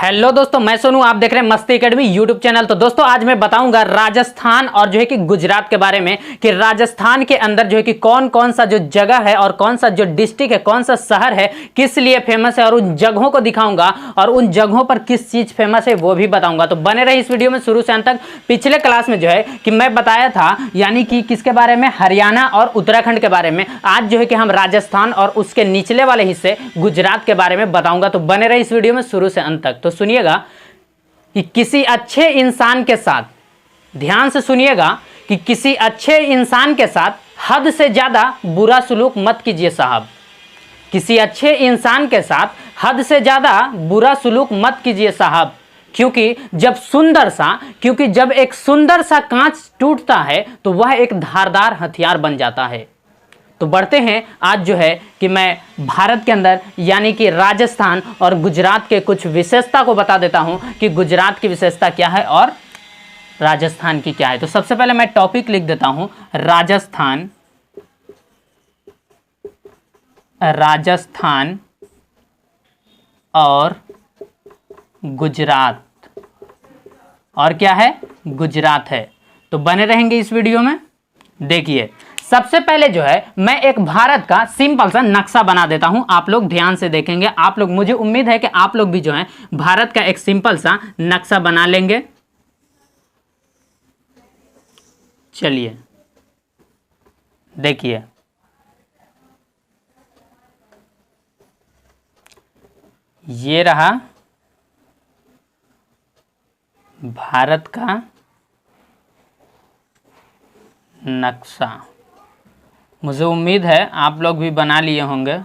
Hello दोस्तों, मैं सोनू, आप देख रहे हैं मस्ती एकेडमी यूट्यूब चैनल। तो दोस्तों आज मैं बताऊंगा राजस्थान और जो है कि गुजरात के बारे में कि राजस्थान के अंदर जो है कि कौन कौन सा जो जगह है और कौन सा जो डिस्ट्रिक्ट है, कौन सा शहर है, किस लिए फेमस है, और उन जगहों को दिखाऊंगा और उन जगहों पर किस चीज फेमस है वो भी बताऊंगा। तो बने रहे इस वीडियो में शुरू से अंत तक। पिछले क्लास में जो है कि मैं बताया था यानी कि किसके बारे में, हरियाणा और उत्तराखंड के बारे में। आज जो है कि हम राजस्थान और उसके निचले वाले हिस्से गुजरात के बारे में बताऊंगा। तो बने रहे इस वीडियो में शुरू से अंत तक। तो सुनिएगा कि किसी अच्छे इंसान के साथ, ध्यान से सुनिएगा कि किसी अच्छे इंसान के साथ हद से ज्यादा बुरा सलूक मत कीजिए साहब। किसी अच्छे इंसान के साथ हद से ज्यादा बुरा सलूक मत कीजिए साहब, क्योंकि जब एक सुंदर सा कांच टूटता है तो वह एक धारदार हथियार बन जाता है। तो बढ़ते हैं, आज जो है कि मैं भारत के अंदर यानी कि राजस्थान और गुजरात के कुछ विशेषता को बता देता हूं कि गुजरात की विशेषता क्या है और राजस्थान की क्या है। तो सबसे पहले मैं टॉपिक लिख देता हूं, राजस्थान और गुजरात। और क्या है? गुजरात है। तो बने रहेंगे इस वीडियो में। देखिए, सबसे पहले जो है मैं एक भारत का सिंपल सा नक्शा बना देता हूं, आप लोग ध्यान से देखेंगे। आप लोग, मुझे उम्मीद है कि आप लोग भी जो है भारत का एक सिंपल सा नक्शा बना लेंगे। चलिए देखिए, ये रहा भारत का नक्शा। मुझे उम्मीद है आप लोग भी बना लिए होंगे।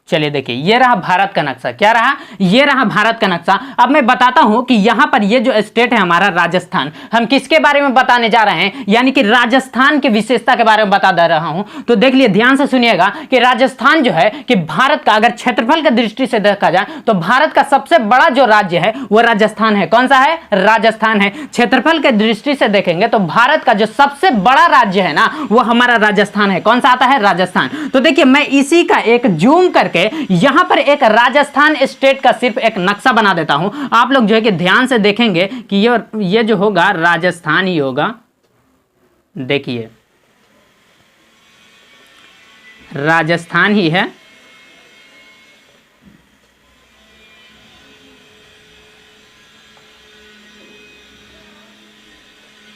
चलिए देखिए, ये रहा भारत का नक्शा। क्या रहा? ये रहा भारत का नक्शा। अब मैं बताता हूं कि यहां पर ये जो स्टेट है हमारा राजस्थान, हम किसके बारे में बताने जा रहे हैं, यानी कि राजस्थान की विशेषता के बारे में बता दे रहा हूं। तो देख लिए, ध्यान से सुनिएगा कि राजस्थान जो है कि भारत का अगर क्षेत्रफल की दृष्टि से देखा जाए तो भारत का सबसे बड़ा जो राज्य है वो राजस्थान है। कौन सा है? राजस्थान है। क्षेत्रफल की दृष्टि से देखेंगे तो भारत का जो सबसे बड़ा राज्य है ना, वो हमारा राजस्थान है। कौन सा आता है? राजस्थान। तो देखिए, मैं इसी का एक जूम करके यहां पर एक राजस्थान स्टेट का सिर्फ एक नक्शा बना देता हूं। आप लोग जो है कि ध्यान से देखेंगे कि ये जो होगा राजस्थान ही होगा। देखिए, राजस्थान ही है।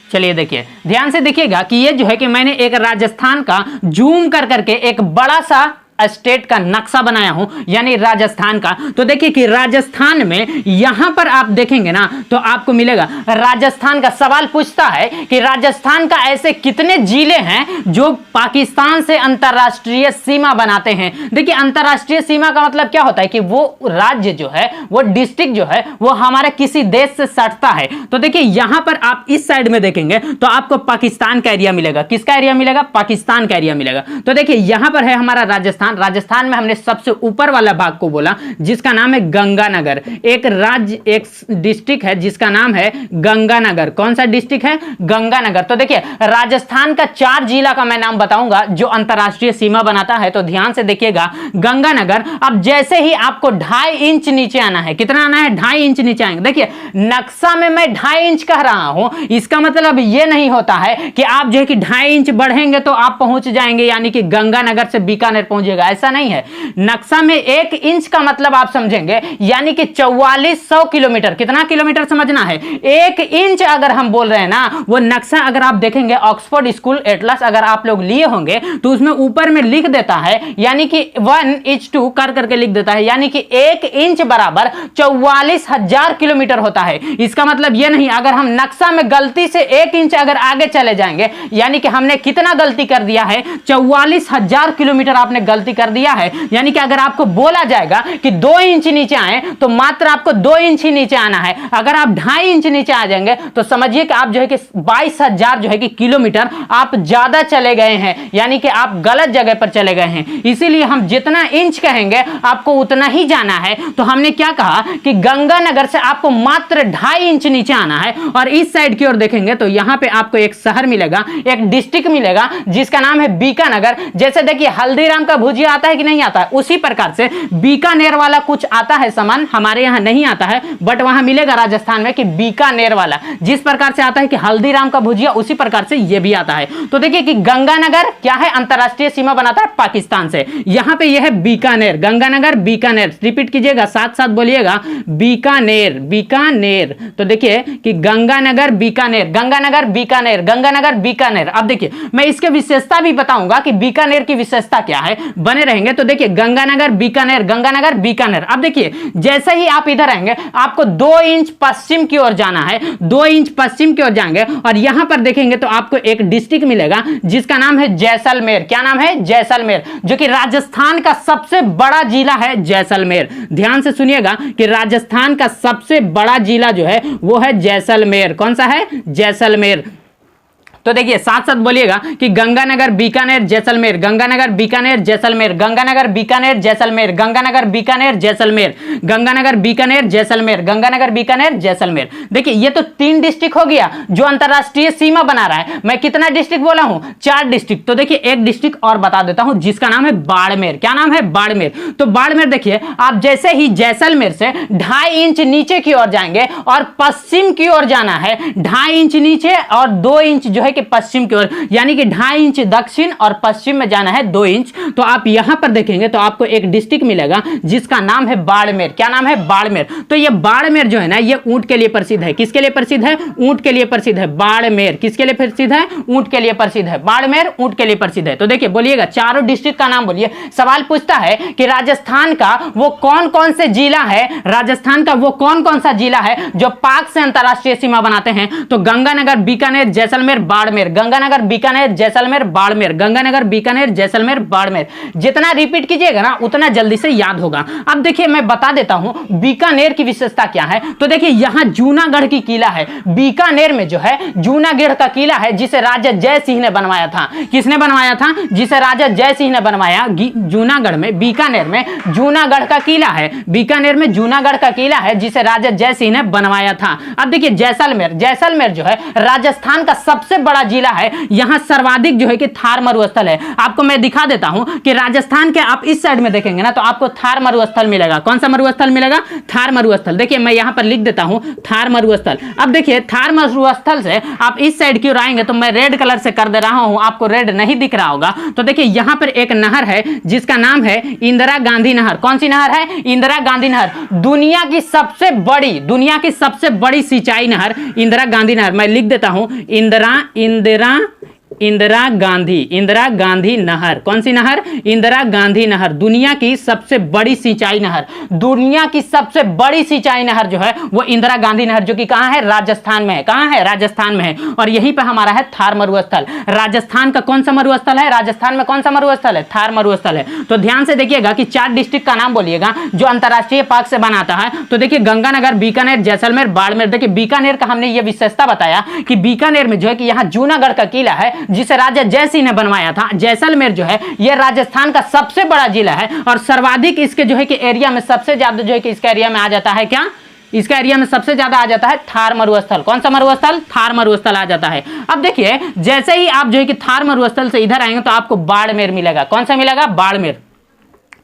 चलिए देखिए, ध्यान से देखिएगा कि ये जो है कि मैंने एक राजस्थान का जूम कर करके एक बड़ा सा स्टेट का नक्शा बनाया हूं, यानी राजस्थान का। तो देखिए कि राजस्थान में यहां पर आप देखेंगे ना तो आपको मिलेगा, राजस्थान का सवाल पूछता है कि राजस्थान का ऐसे कितने जिले हैं जो पाकिस्तान से अंतरराष्ट्रीय सीमा बनाते हैं। देखिए, अंतरराष्ट्रीय सीमा का मतलब क्या होता है कि वो राज्य जो है, वो डिस्ट्रिक्ट जो है, वो हमारे किसी देश से सटता है। तो देखिए, यहां पर आप इस साइड में देखेंगे तो आपको पाकिस्तान का एरिया मिलेगा। किसका एरिया मिलेगा? पाकिस्तान का एरिया मिलेगा। तो देखिए, यहां पर है हमारा राजस्थान। राजस्थान में हमने सबसे ऊपर वाला भाग को बोला जिसका नाम है गंगानगर। एक राज्य, एक डिस्ट्रिक्ट है जिसका नाम है गंगानगर। कौन सा डिस्ट्रिक्ट है? गंगानगर। तो देखिए, राजस्थान का 4 जिला का मैं नाम बताऊंगा जो अंतरराष्ट्रीय सीमा बनाता है। तो ध्यान से देखिएगा, गंगानगर। अब जैसे ही आपको 2.5 इंच नीचे आना है, कितना आना है? 2.5 इंच नीचे आएंगे। देखिए, नक्शा में मैं 2.5 इंच कह रहा हूं, इसका मतलब यह नहीं होता है कि आप जो है कि 2.5 इंच बढ़ेंगे तो आप पहुंच जाएंगे, यानी कि गंगानगर से बीकानेर पहुंचेगा। ऐसा नहीं है। नक्शा में 1 इंच का मतलब आप समझेंगे यानी कि 4400 किलोमीटर। कितना किलोमीटर समझना है? 1 इंच अगर हम बोल रहे हैं ना, वो नक्शा अगर आप देखेंगे, ऑक्सफोर्ड स्कूल एटलस अगर आप लोग लिए होंगे तो उसमें ऊपर में लिख देता है, यानी कि 1:2 कर करके लिख देता है, यानी कि 1 इंच बराबर 44,000 किलोमीटर होता है। इसका मतलब यह नहीं, अगर हम नक्शा में गलती से 1 इंच अगर आगे चले जाएंगे, यानी कि हमने कितना गलती कर दिया है, 44,000 किलोमीटर आपने गलती गलती कर दिया है, यानी कि अगर आपको बोला जाएगा कि 2 इंच नीचे आए तो मात्र आपको 2 इंच ही नीचे आना है। अगर आप 2.5 इंच नीचे आ जाएंगे तो समझिए कि आप जो है कि 22,000 जो है कि किलोमीटर आप ज्यादा चले गए हैं, यानी कि आप गलत जगह पर चले गए हैं। इसीलिए हम जितना इंच कहेंगे आपको उतना ही जाना है। तो हमने क्या कहा कि गंगानगर से आपको मात्र 2.5 इंच नीचे आना है, और इस साइड की ओर देखेंगे तो यहां पे आपको एक शहर मिलेगा, एक डिस्ट्रिक्ट मिलेगा जिसका नाम है बीकानेर। जैसे देखिए हल्दीराम का भुजिया आता है कि नहीं आता है, उसी प्रकार से बीकानेर वाला कुछ आता है सामान, हमारे यहां नहीं आता है बट वहां मिलेगा राजस्थान में कि बीकानेर वाला। जिस प्रकार से आता है कि हल्दीराम का भुजिया, उसी प्रकार से यह भी आता है। तो देखिए कि गंगानगर क्या है, अंतरराष्ट्रीय सीमा बनाता है पाकिस्तान से। यहां पे यह है बीकानेर, गंगानगर बीकानेर, रिपीट कीजिएगा, साथ साथ बोलिएगा बीकानेर, बीकानेर। तो देखिए कि गंगानगर बीकानेर, गंगानगर बीकानेर, गंगानगर बीकानेर। अब देखिए मैं इसके विशेषता भी बताऊंगा कि बीकानेर की विशेषता क्या है, बने रहेंगे। तो देखिए गंगानगर बीकानेर, गंगानगर बीकानेर। अब देखिए जैसे ही आप इधर आएंगे आपको 2 इंच पश्चिम की ओर जाना है, 2 इंच पश्चिम की ओर जाएंगे और यहां पर देखेंगे तो आपको एक डिस्ट्रिक्ट मिलेगा जिसका नाम है जैसलमेर। क्या नाम है? जैसलमेर, जो कि राजस्थान का सबसे बड़ा जिला है जैसलमेर। ध्यान से सुनिएगा कि राजस्थान का सबसे बड़ा जिला जो है वो है जैसलमेर। कौन सा है? जैसलमेर। तो देखिए साथ साथ बोलिएगा कि गंगानगर बीकानेर जैसलमेर, गंगानगर बीकानेर जैसलमेर, गंगानगर बीकानेर जैसलमेर, गंगानगर बीकानेर जैसलमेर, गंगानगर बीकानेर जैसलमेर, गंगानगर बीकानेर जैसलमेर। देखिए ये तो 3 डिस्ट्रिक्ट हो गया जो अंतरराष्ट्रीय सीमा बना रहा है। मैं कितना डिस्ट्रिक्ट बोला हूं? 4 डिस्ट्रिक्ट। तो देखिए एक डिस्ट्रिक्ट और बता देता हूं जिसका नाम है बाड़मेर। क्या नाम है? बाड़मेर। तो बाड़मेर देखिए आप जैसे ही जैसलमेर से 2.5 इंच नीचे की ओर जाएंगे और पश्चिम की ओर जाना है, 2.5 इंच नीचे और 2 इंच जो है कि पश्चिम की ओर, यानी कि 2.5 इंच दक्षिण और पश्चिम में जाना है 2 इंच। तो आप यहां पर देखेंगे तो आपको एक डिस्ट्रिक्ट मिलेगा जिसका नाम है बाड़मेर। क्या नाम है? बाड़मेर। तो ये बाड़मेर जो है ना, ये ऊंट के लिए प्रसिद्ध है। किसके लिए प्रसिद्ध है? ऊंट के लिए प्रसिद्ध है। बाड़मेर किसके लिए प्रसिद्ध है? ऊंट के लिए प्रसिद्ध है। बाड़मेर ऊंट के लिए प्रसिद्ध है। तो देखिए बोलिएगा, चारों डिस्ट्रिक्ट का नाम बोलिए। सवाल पूछता है कि राजस्थान का वो कौन कौन से जिला है, राजस्थान का वो कौन कौन सा जिला है जो पाक से अंतरराष्ट्रीय सीमा बनाते हैं। तो गंगानगर बीकानेर जैसलमेर बाड़मेर, गंगानगर बीकानेर जैसलमेर बाड़मेर, गंगानगर बीकानेर जैसलमेर बाड़मेर। जितना रिपीट कीजिएगा ना उतना जल्दी से याद होगा। अब देखिए मैं बता देता हूं बीकानेर की विशेषता क्या है। तो देखिए यहां जूनागढ़ की किला है। बीकानेर में जो है जूनागढ़ का किला है जिसे राजा जय सिंह ने बनवाया था। किसने बनवाया था? जिसे राजा जय सिंह ने बनवाया। जूनागढ़ में, बीकानेर में जूनागढ़ का किला है। बीकानेर में जूनागढ़ का किला है जिसे राजा जय सिंह ने बनवाया था। अब देखिए जैसलमेर, जैसलमेर जो है राजस्थान का सबसे बड़ा जिला है। यहां सर्वाधिक जो है कि थार मरुस्थल है। आपको मैं दिखा देता हूं कि राजस्थान के आप इस साइड में देखेंगे ना तो आपको थार मरुस्थल मिलेगा। कौन सा मरुस्थल मिलेगा? थार मरुस्थल। देखिए मैं यहां पर लिख देता हूं थार मरुस्थल। अब देखिए थार मरुस्थल से आप इस साइड की ओर आएंगे तो मैं रेड कलर से कर दे रहा हूं, आपको रेड नहीं दिख रहा होगा। तो देखिए यहां पर एक नहर है जिसका नाम है इंदिरा गांधी नहर। कौन सी नहर है? इंदिरा गांधी नहर। दुनिया की सबसे बड़ी सिंचाई नहर इंदिरा गांधी नहर। मैं लिख देता हूं इंदिरा गांधी नहर। कौन सी नहर? इंदिरा गांधी नहर। दुनिया की सबसे बड़ी सिंचाई नहर, दुनिया की सबसे बड़ी सिंचाई नहर जो है वो इंदिरा गांधी नहर, जो कि कहां है? राजस्थान में है। कहां है? राजस्थान में है। और यहीं पे हमारा है थार मरुस्थल। राजस्थान का कौन सा मरुस्थल है? राजस्थान में कौन सा मरुस्थल है? थार मरुस्थल है। तो ध्यान से देखिएगा कि 4 डिस्ट्रिक्ट का नाम बोलिएगा जो अंतरराष्ट्रीय पार्क से बनाता है। तो देखिए गंगानगर, बीकानेर, जैसलमेर, बाड़मेर। देखिए बीकानेर का हमने ये विशेषता बताया कि बीकानेर में जो है कि यहां जूनागढ़ का किला है जिसे राजा जय सिंह ने बनवाया था। जैसलमेर जो है यह राजस्थान का सबसे बड़ा जिला है और सर्वाधिक इसके जो है कि एरिया में सबसे ज्यादा जो है कि इसका एरिया में आ जाता है क्या? इसका एरिया में सबसे ज्यादा आ जाता है थार मरुस्थल। कौन सा मरुस्थल? थार मरुस्थल आ जाता है। अब देखिए जैसे ही आप जो है कि थार मरुस्थल से इधर आएंगे तो आपको बाड़मेर मिलेगा। कौन सा मिलेगा? बाड़मेर।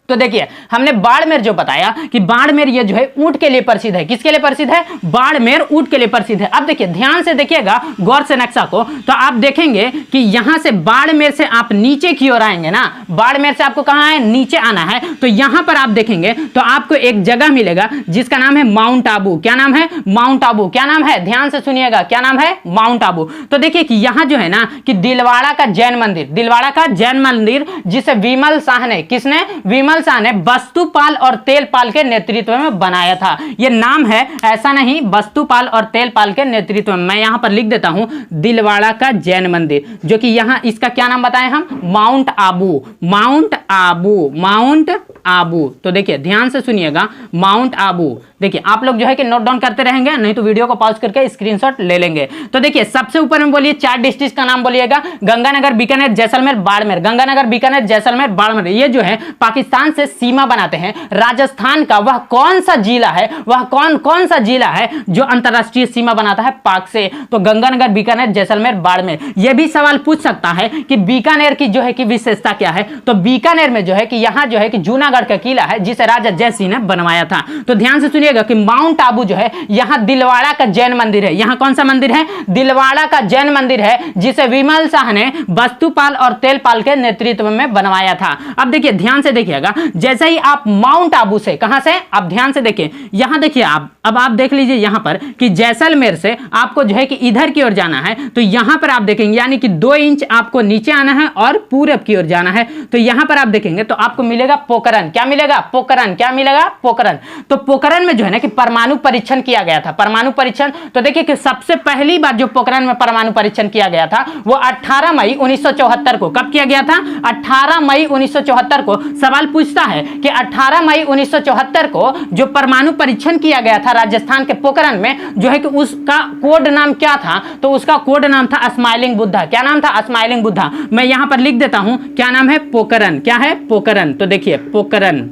तो देखिए हमने बाड़मेर जो बताया कि बाड़मेर ये जो है ऊंट के लिए प्रसिद्ध है। किसके लिए प्रसिद्ध है? बाड़मेर ऊंट के लिए प्रसिद्ध है। अब देखिए ध्यान से देखिएगा गौर से नक्शा को, तो आप देखेंगे कि यहां से बाड़मेर से आप नीचे की ओर आएंगे ना, बाड़मेर से आपको कहां है? नीचे आना है। तो यहां पर आप देखेंगे तो आपको एक जगह मिलेगा जिसका नाम है माउंट आबू। क्या नाम है? माउंट आबू। क्या नाम है? ध्यान से सुनिएगा, क्या नाम है? माउंट आबू। तो देखिए कि यहां जो है ना कि दिलवाड़ा का जैन मंदिर, दिलवाड़ा का जैन मंदिर जिसे विमल शाह ने, किसने? विमल विमल शाह ने वस्तुपाल और तेलपाल के नेतृत्व में बनाया था। यह नाम है, ऐसा नहीं, वस्तुपाल और तेलपाल के नेतृत्व में। मैं यहां पर लिख देता हूं दिलवाड़ा का जैन मंदिर, जो कि यहां इसका क्या नाम बताएं हम, mount Abu, mount Abu, mount Abu. तो देखिए ध्यान से सुनिएगा, माउंट आबू। देखिए आप लोग जो है कि नोट डाउन करते रहेंगे, नहीं तो वीडियो को पॉज करके स्क्रीनशॉट ले लेंगे। तो देखिए सबसे ऊपर में बोलिए 4 डिस्ट्रिक्ट का नाम बोलिएगा, गंगानगर, बीकानेर, जैसलमेर, बाड़मेर। गंगानगर, बीकानेर, जैसलमेर, बाड़मेर, ये जो है पाकिस्तान से सीमा बनाते हैं। राजस्थान का वह कौन सा जिला है, वह कौन सा जिला है जो अंतरराष्ट्रीय सीमा बनाता है पाक से? तो गंगानगर, बीकानेर, जैसलमेर, बाड़मेर। यह भी सवाल पूछ सकता है कि बीकानेर की जो है कि विशेषता क्या है। तो बीकानेर में जो है कि यहां जो है कि जूनागढ़ का किला है जिसे राजा जयसिंह ने बनवाया था। तो ध्यान से सुनिएगा कि माउंट आबू जो है यहां दिलवाड़ा का जैन मंदिर है। यहां कौन सा मंदिर है? दिलवाड़ा का जैन मंदिर है, जिसे विमल शाह ने वस्तुपाल और तेलपाल के नेतृत्व में बनवाया था। अब देखिए ध्यान से देखिएगा, जैसे ही आप माउंट आबू से, कहां से, आप ध्यान से देखिए, यहां देखिए अब आप देख लीजिए यहां पर कि जैसलमेर से आपको जो है कि इधर की ओर जाना है। तो यहां पर आप देखेंगे यानी कि 2 इंच आपको नीचे आना है और पूरब की ओर जाना है। तो यहां पर आप देखेंगे तो आपको मिलेगा पोखरण। क्या मिलेगा? पोखरण। क्या मिलेगा? पोखरण। तो पोखरण में जो है ना कि परमाणु परीक्षण किया गया था। परमाणु परीक्षण, तो देखिए कि सबसे पहली बार जो पोखरण में परमाणु परीक्षण किया गया था वो 18 मई 1974 को। कब किया गया था? 18 मई 1974 को। सवाल पूछता है कि 18 मई 1974 को जो परमाणु परीक्षण किया गया था राजस्थान के पोखरण में, जो है कि उसका कोड नाम क्या था? तो उसका कोड नाम था स्माइलिंग बुद्धा। क्या नाम था? स्माइलिंग बुद्धा। मैं यहां पर लिख देता हूं, क्या नाम है? पोखरण। क्या है? पोखरण। तो देखिए पोखरण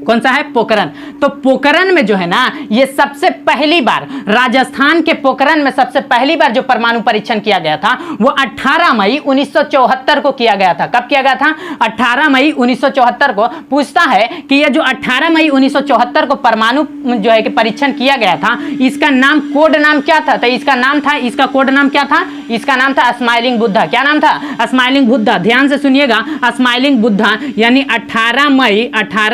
कौन सा है? पोखरण। तो पोखरण में जो है ना, ये सबसे पहली बार राजस्थान के पोखरण में सबसे पहली बार जो परमाणु परीक्षण किया गया था वो 18 मई 1974 को किया गया था। कब किया गया था? 18 मई 1974 को। पूछता है कि ये जो 18 मई 1974 को परमाणु जो है कि परीक्षण किया गया था, इसका नाम, कोड नाम क्या था? तो इसका नाम था, इसका कोड नाम क्या था? इसका नाम था स्माइलिंग बुद्धा। क्या नाम था? स्माइलिंग बुद्धा। ध्यान से सुनिएगा, स्माइलिंग बुद्धा यानी 18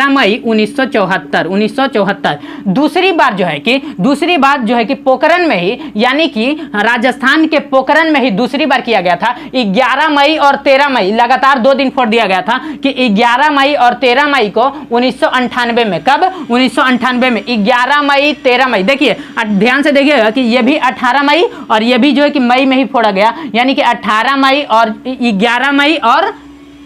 मई 1974। दूसरी बार जो है कि पोखरण में ही, यानी कि राजस्थान के पोखरण में ही दूसरी बार किया गया था। 11 मई और 13 मई, लगातार 2 दिन फोड़ दिया गया था कि 11 मई और 13 मई को 1998 में। कब? 1998 में 11 मई 13 मई। देखिए ध्यान से देखिएगा कि यह भी 18 मई और यह भी जो है कि मई में ही फोड़ा गया, यानी कि 18 मई और 11 मई और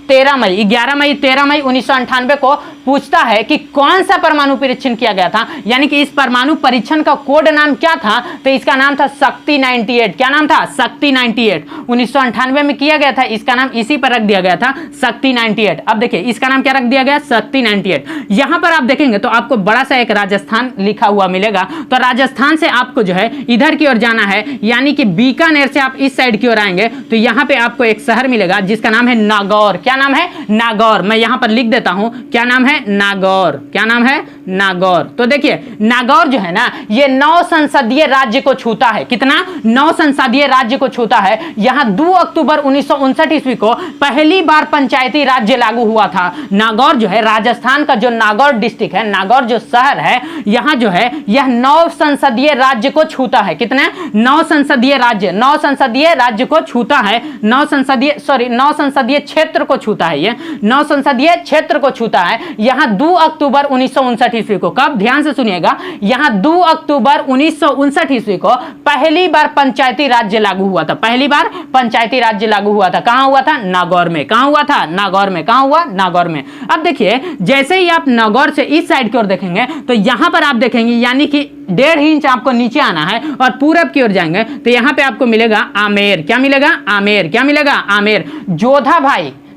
13 मई, 11 मई 13 मई 1998 को पूछता है कि कौन सा परमाणु परीक्षण किया गया था, यानी कि इस परमाणु परीक्षण का कोड नाम क्या था? तो इसका नाम था शक्ति 98। क्या नाम था? शक्ति 98। 1998 में किया गया था, इसका नाम इसी पर रख दिया गया था, शक्ति 98। अब देखिए इसका नाम क्या रख दिया गया? शक्ति 98। यहां पर आप देखेंगे तो आपको बड़ा सा एक राजस्थान लिखा हुआ मिलेगा। तो राजस्थान से आपको जो है इधर की ओर जाना है, यानी कि बीकानेर से आप इस साइड की ओर आएंगे तो यहां पर आपको एक शहर मिलेगा जिसका नाम है नागौर। क्या नाम है? नागौर। मैं यहां पर लिख देता हूं, क्या नाम है? नागौर। क्या नाम है? नागौर। तो देखिए नागौर जो है ना, ये 9 संसदीय राज्य को छूता है। कितना? 9 संसदीय राज्य को छूता है। यहां 2 अक्टूबर 1959 ईस्वी को पहली बार पंचायती राज्य लागू हुआ था। नागौर जो है राजस्थान का जो नागौर डिस्ट्रिक्ट है, नागौर जो शहर है, यहां जो है यह 9 संसदीय राज्य को छूता है। कितने? 9 संसदीय राज्य, 9 संसदीय राज्य को छूता है। 9 संसदीय क्षेत्र को छूता है। ये 9 संसदीय क्षेत्र को छूता है। यहां 2 अक्टूबर 1959 ईस्वी को। कब? ध्यान से सुनिएगा, यहां 2 अक्टूबर 1959 ईस्वी को पहली बार पंचायती राज्य लागू हुआ था। पहली बार पंचायती राज्य लागू हुआ था। कहां हुआ था? नागौर में। कहां हुआ था? नागौर में। कहां हुआ? नागौर में। अब देखिए जैसे ही आप नागौर से इस साइड की ओर देखेंगे तो यहां पर आप देखेंगे यानी कि 1.5 इंच आपको नीचे आना है और पूरब की ओर जाएंगे तो यहां पे आपको मिलेगा आमेर। क्या मिलेगा? आमेर। क्या मिलेगा? आमेर।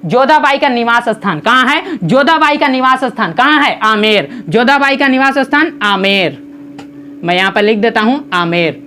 जोधाबाई का निवास स्थान कहां है? जोधाबाई का निवास स्थान कहां है? आमेर। जोधाबाई का निवास स्थान आमेर। मैं यहां पर लिख देता हूं आमेर।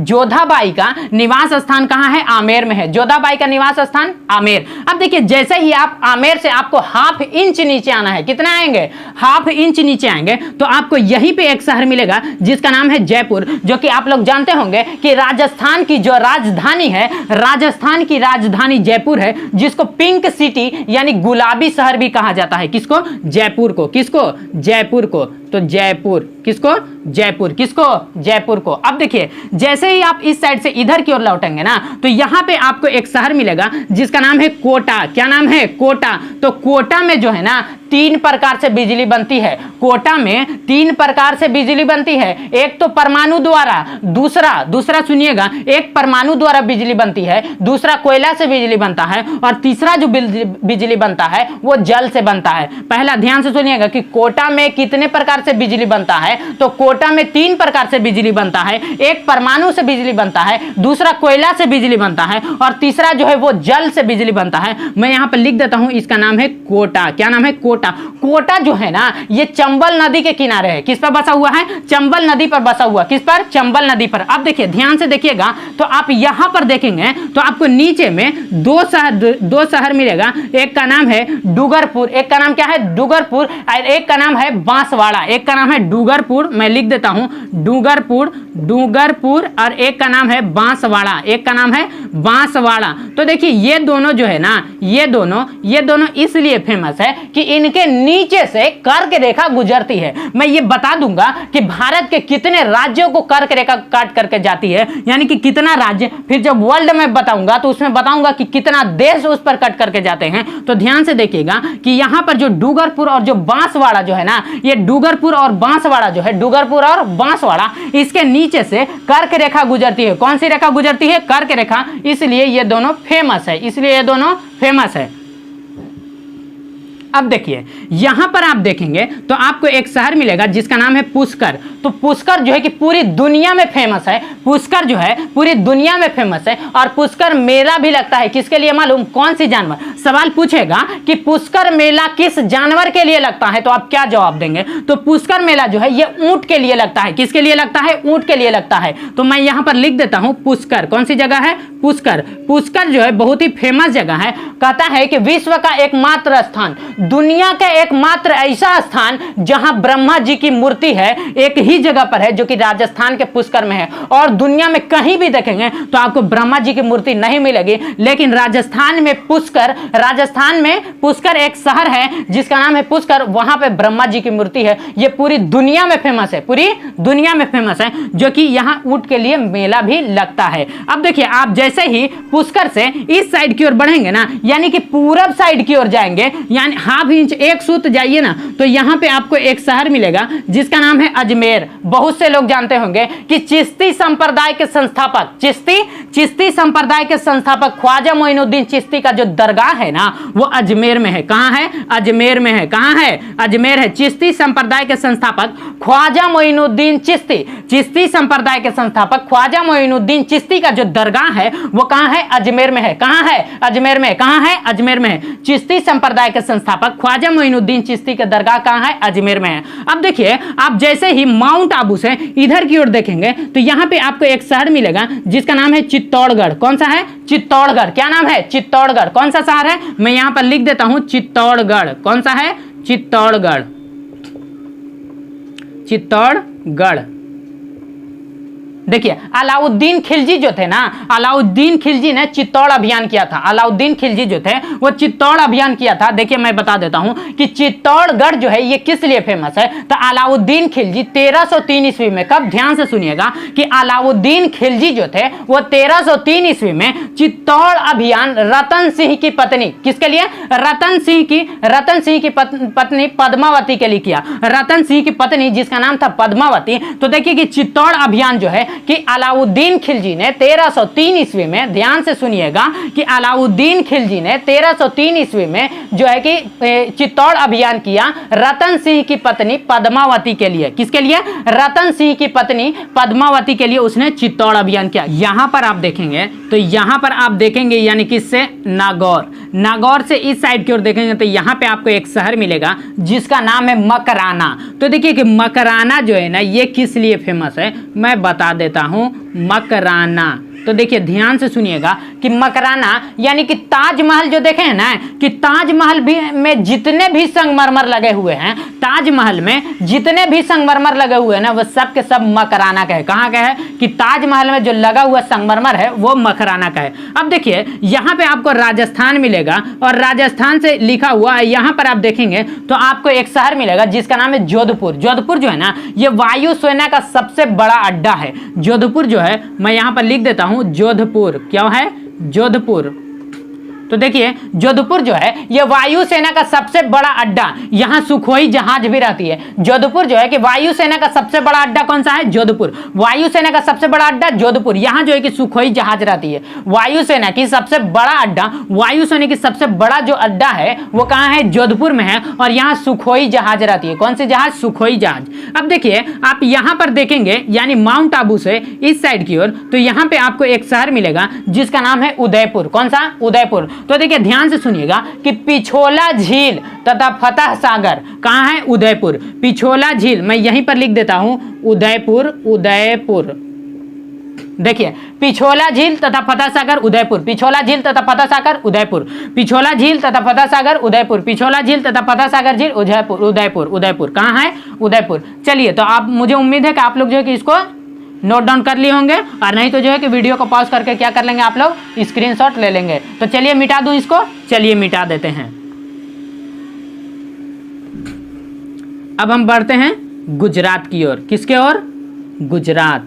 जोधाबाई का निवास स्थान कहां है? आमेर में है। जोधाबाई का निवास स्थान आमेर। अब देखिए जैसे ही आप आमेर से आपको 1/2 इंच नीचे आना है, कितना आएंगे? 1/2 इंच नीचे आएंगे तो आपको यहीं पे एक शहर मिलेगा जिसका नाम है जयपुर, जो कि आप लोग जानते होंगे कि राजस्थान की जो राजधानी है, राजस्थान की राजधानी जयपुर है, जिसको पिंक सिटी यानी गुलाबी शहर भी कहा जाता है। किसको? जयपुर को। किसको? जयपुर को। तो जयपुर, किसको? जयपुर, किसको? जयपुर को। अब देखिए जैसे ही आप इस साइड से इधर की ओर लौटेंगे ना, तो यहां पे आपको एक शहर मिलेगा जिसका नाम है कोटा। क्या नाम है? कोटा। तो कोटा में जो है ना 3 प्रकार से बिजली बनती है। कोटा में 3 प्रकार से बिजली बनती है। एक तो परमाणु द्वारा, दूसरा सुनिएगा, एक परमाणु द्वारा बिजली बनती है, दूसरा कोयला से बिजली बनता है, और तीसरा जो बिजली बनता है वो जल से बनता है। पहला ध्यान से सुनिएगा कि कोटा में कितने प्रकार से बिजली बनता है, तो कोटा में 3 प्रकार से बिजली बनता है। एक परमाणु से बिजली बनता है, दूसरा कोयला से बिजली बनता है, और तीसरा जो है वो जल से बिजली बनता है। मैं यहां पर लिख देता हूं, इसका नाम है कोटा। क्या नाम है? कोटा। कोटा जो है ना ये चंबल नदी के किनारे है। किस पर बसा हुआ है? चंबल नदी पर बसा हुआ। किस पर? चंबल नदी पर। अब देखिए ध्यान से देखिएगा, तो आप यहां पर देखेंगे तो आपको नीचे में 2 शहर मिलेगा। एक का नाम है डूगरपुर, एक का नाम क्या है? डूगरपुर, और एक का नाम है बांसवाड़ा। एक का नाम है डूगरपुर, मैं लिख देता हूं डूगरपुर, और एक का नाम है बांसवाड़ा, एक का नाम है बांसवाड़ा। तो देखिए ये दोनों जो है ना, ये दोनों इसलिए फेमस है कि इनके नीचे से कर्क रेखा गुजरती है। मैं ये बता दूंगा कि भारत के कितने राज्यों को कर्क रेखा काट करके जाती है, यानी कि कितना राज्य, फिर जब वर्ल्ड में बताऊंगा तो उसमें बताऊंगा कि कितना देश उस पर कट करके जाते हैं। तो ध्यान से देखिएगा कि यहां पर जो डूगरपुर और जो बांसवाड़ा जो है ना, ये डूगरपुर और बांसवाड़ा जो है, डूगरपुर और बांसवाड़ा, इसके नीचे से कर्क रेखा गुजरती है। कौन सी रेखा गुजरती है? कर्क रेखा। इसलिए ये दोनों फेमस है, अब देखिए यहां पर आप देखेंगे तो आपको एक शहर मिलेगा जिसका नाम है पुष्कर। तो पुष्कर जो है कि पूरी दुनिया में फेमस है। पुष्कर जो है पूरी दुनिया में फेमस है, और पुष्कर मेला भी लगता है। किसके लिए मालूम? कौन सी जानवर? सवाल पूछेगा कि पुष्कर मेला किस जानवर के लिए लगता है, तो आप क्या जवाब देंगे? तो पुष्कर मेला जो है ये ऊंट के लिए लगता है। किसके लिए लगता है? ऊंट के लिए लगता है। तो मैं यहां पर लिख देता हूं पुष्कर। कौन सी जगह है? पुष्कर। पुष्कर जो है बहुत ही फेमस जगह है। कहता है कि विश्व का एकमात्र स्थान, दुनिया का एकमात्र ऐसा स्थान जहां ब्रह्मा जी की मूर्ति है, एक ही जगह पर है, जो कि राजस्थान के पुष्कर में है। और दुनिया में कहीं भी देखेंगे तो आपको ब्रह्मा जी की मूर्ति नहीं मिलेगी, लेकिन राजस्थान में पुष्कर एक शहर है जिसका नाम है पुष्कर, वहां पे ब्रह्मा जी की मूर्ति है। ये पूरी दुनिया में फेमस है, पूरी दुनिया में फेमस है, जो कि यहां ऊंट के लिए मेला भी लगता है। अब देखिए आप जैसे ही पुष्कर से इस साइड की ओर बढ़ेंगे ना, यानी कि पूरब साइड की ओर जाएंगे, यानी हाफ इंच एक सूत जाइए ना, तो यहां पे आपको एक शहर मिलेगा जिसका नाम है अजमेर। बहुत से लोग जानते होंगे कि चिश्ती संप्रदाय के संस्थापक, चिश्ती संप्रदाय के संस्थापक ख्वाजा मोइनुद्दीन चिश्ती का जो दरगाह है ना वो अजमेर में है। कहां है? अजमेर में है। कहां है? अजमेर है। चिश्ती संप्रदाय के संस्थापक ख्वाजा मोइनुद्दीन चिश्ती, चिश्ती संप्रदाय के संस्थापक ख्वाजा मोइनुद्दीन चिश्ती का जो दरगाह है वो कहां है? अजमेर में है। कहां है? अजमेर में। कहां है? अजमेर में है। चिश्ती संप्रदाय के संस्थापक ख्वाजा मोइनुद्दीन चिश्ती का दरगाह कहां है? अजमेर में है। अब देखिए आप जैसे ही माउंट आबू से इधर की ओर देखेंगे तो यहां पे आपको एक शहर मिलेगा जिसका नाम है चित्तौड़गढ़। कौन सा है? चित्तौड़गढ़। क्या नाम है? चित्तौड़गढ़। कौन सा शहर है? मैं यहां पर लिख देता हूं चित्तौड़गढ़। कौन सा है? चित्तौड़गढ़। चित्तौड़गढ़। देखिए अलाउद्दीन खिलजी जो थे ना, अलाउद्दीन खिलजी ने चित्तौड़ अभियान किया था। अलाउद्दीन खिलजी जो थे वो चित्तौड़ अभियान किया था। देखिए मैं बता देता हूं कि चित्तौड़गढ़ जो है ये किस लिए फेमस है। तो अलाउद्दीन खिलजी 1303 ईस्वी में, कब? ध्यान से सुनिएगा कि अलाउद्दीन खिलजी जो थे वो 1303 ईस्वी में चित्तौड़ अभियान रतन सिंह की पत्नी, किसके लिए? रतन सिंह की पत्नी पद्मावती के लिए किया। रतन सिंह की पत्नी जिसका नाम था पद्मावती। तो देखिए कि चित्तौड़ अभियान जो है कि अलाउद्दीन खिलजी ने 1303 ईस्वी में, ध्यान से सुनिएगा कि अलाउद्दीन खिलजी ने 1303 ईस्वी में जो है कि चित्तौड़ अभियान किया रतन सिंह की पत्नी पद्मावती के लिए। किसके लिए? रतन सिंह की पत्नी पद्मावती के लिए उसने चित्तौड़ अभियान किया। यहां पर आप देखेंगे तो यहां पर आप देखेंगे यानी किससे? नागौर। नागौर से इस साइड की ओर देखेंगे तो यहां पे आपको एक शहर मिलेगा जिसका नाम है मकराना। तो देखिए कि मकराना जो है ना ये किस लिए फेमस है, मैं बता देता हूं। मकराना, तो देखिए ध्यान से सुनिएगा कि मकराना यानी कि ताजमहल जो देखे हैं ना कि ताजमहल भी में जितने भी संगमरमर लगे हुए हैं, ताजमहल में जितने भी संगमरमर लगे हुए हैं ना वो सब के सब मकराना का है। कहाँ का है कि ताजमहल में जो लगा हुआ संगमरमर है वो मकराना का है। अब देखिए यहाँ पे आपको राजस्थान मिलेगा और राजस्थान से लिखा हुआ है, यहाँ पर आप देखेंगे तो आपको एक शहर मिलेगा जिसका नाम है जोधपुर। जोधपुर जो है ना ये वायुसेना का सबसे बड़ा अड्डा है। जोधपुर जो है मैं यहाँ पर लिख देता हूँ, जोधपुर क्या है, जोधपुर। तो देखिए जोधपुर जो है ये वायुसेना का सबसे बड़ा अड्डा, यहाँ सुखोई जहाज भी रहती है। जोधपुर जो है कि वायुसेना का सबसे बड़ा अड्डा कौन सा है, जोधपुर। वायुसेना का सबसे बड़ा अड्डा जोधपुर, यहाँ जो है कि सुखोई जहाज रहती है। वायुसेना की सबसे बड़ा अड्डा, वायुसेना की सबसे बड़ा जो अड्डा है वो कहाँ है, जोधपुर में है और यहाँ सुखोई जहाज रहती है। कौन सी जहाज, सुखोई जहाज। अब देखिए आप यहाँ पर देखेंगे यानी माउंट आबू से इस साइड की ओर, तो यहाँ पे आपको एक शहर मिलेगा जिसका नाम है उदयपुर। कौन सा, उदयपुर। तो देखिए ध्यान से सुनिएगा कि पिछोला झील तथा फतह सागर कहां है, उदयपुर। पिछोला झील मैं यहीं पर लिख देता हूं, उदयपुर, उदयपुर। देखिए पिछोला झील तथा फतह सागर उदयपुर, पिछोला झील तथा फतह सागर उदयपुर, पिछोला झील तथा फतह सागर उदयपुर, पिछोला झील तथा फतह सागर झील उदयपुर, उदयपुर, उदयपुर। कहां है, उदयपुर। चलिए तो आप, मुझे उम्मीद है कि आप लोग जो है कि इसको नोट डाउन कर लिए होंगे और नहीं तो जो है कि वीडियो को पॉज करके क्या कर लेंगे आप लोग, स्क्रीनशॉट ले लेंगे। तो चलिए मिटा दूं इसको, चलिए मिटा देते हैं। अब हम बढ़ते हैं गुजरात की ओर। किसके ओर, गुजरात।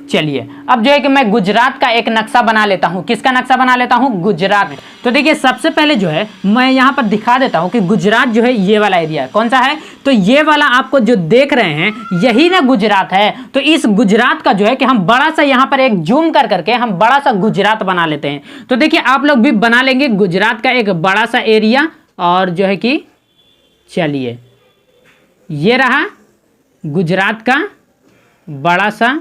चलिए अब जो है कि मैं गुजरात का एक नक्शा बना लेता हूं। किसका नक्शा बना लेता हूं, गुजरात। तो देखिए सबसे पहले जो है मैं यहां पर दिखा देता हूं कि गुजरात जो है ये वाला एरिया कौन सा है, तो ये वाला आपको जो देख रहे हैं यही ना गुजरात है। तो इस गुजरात का जो है कि हम बड़ा सा यहां पर एक जूम कर करके हम बड़ा सा गुजरात बना लेते हैं। तो देखिए आप लोग भी बना लेंगे गुजरात का एक बड़ा सा एरिया और जो है कि चलिए ये रहा गुजरात का बड़ा सा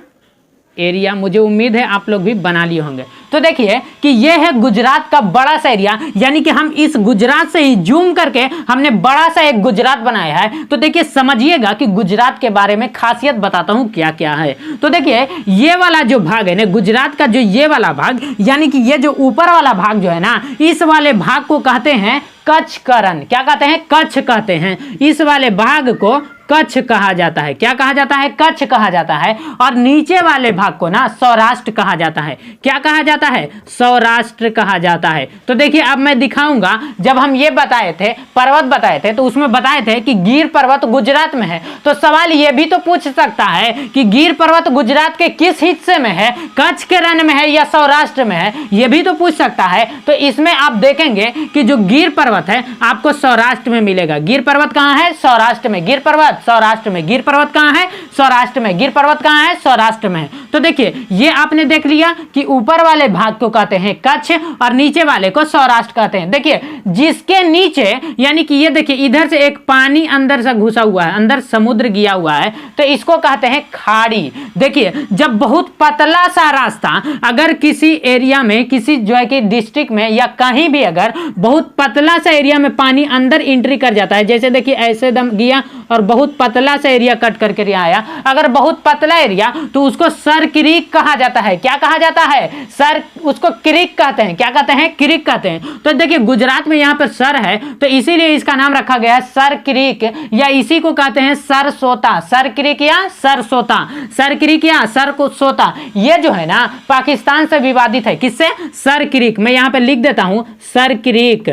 एरिया। मुझे उम्मीद है आप लोग भी बना लिए होंगे। तो देखिए कि ये है गुजरात का बड़ा सा एरिया, यानी कि हम इस गुजरात से ही जूम करके हमने बड़ा सा एक गुजरात बनाया है। तो देखिए समझिएगा कि गुजरात के बारे में खासियत बताता हूं क्या क्या है। तो देखिए ये वाला जो भाग है ना गुजरात का, जो ये वाला भाग यानी कि ये जो ऊपर वाला भाग जो है ना, इस वाले भाग को कहते हैं कच्छ करण। क्या कहते हैं, कच्छ कहते हैं। इस वाले भाग को कच्छ कहा जाता है। क्या कहा जाता है, कच्छ कहा जाता है। और नीचे वाले भाग को ना सौराष्ट्र कहा जाता है। क्या कहा जाता है, सौराष्ट्र कहा जाता है। तो देखिए अब मैं दिखाऊंगा, जब हम ये बताए थे, पर्वत बताए थे, तो उसमें बताए थे कि गिर पर्वत गुजरात में है। तो सवाल ये भी तो पूछ सकता है कि गिर पर्वत गुजरात के किस हिस्से में है, कच्छ के रण में है या सौराष्ट्र में है, ये भी तो पूछ सकता है। तो इसमें आप देखेंगे कि जो गिर पर्वत है आपको सौराष्ट्र में मिलेगा। गिर पर्वत कहां है, सौराष्ट्र में। गिर पर्वत सौराष्ट्र में। गिर पर्वत कहां है, सौराष्ट्र में। गिर पर्वत कहां है, सौराष्ट्र में। तो देखिए ये आपने देख लिया कि ऊपर वाले भाग को कहते हैं कच्छ और नीचे वाले को सौराष्ट्र कहते हैं। देखिए जिसके नीचे यानी कि ये देखिए इधर से एक पानी अंदर से घुसा हुआ है, अंदर समुद्र गया हुआ है, तो इसको कहते हैं खाड़ी। देखिए जब बहुत पतला सा रास्ता अगर किसी एरिया में, किसी जो है कि डिस्ट्रिक्ट में या कहीं भी अगर बहुत पतला सा एरिया में पानी अंदर एंट्री कर जाता है, जैसे देखिए ऐसे दम गया और बहुत पतला सा एरिया कट करके यहाँ आया, अगर बहुत पतला एरिया तो उसको सर क्रीक कहा जाता है। क्या कहा जाता है, सर, उसको क्रीक कहते हैं। क्या कहते हैं, क्रीक कहते हैं। तो देखिए गुजरात में यहाँ पर सर है तो इसीलिए इसका नाम रखा गया है सर क्रीक, या इसी को कहते हैं सरसोता। सर क्रीक या सरसोता, सर क्रीक या सर को सोता। ये जो है ना पाकिस्तान से विवादित है। किससे, सर क्रीक। मैं यहाँ पे लिख देता हूं सर क्रीक,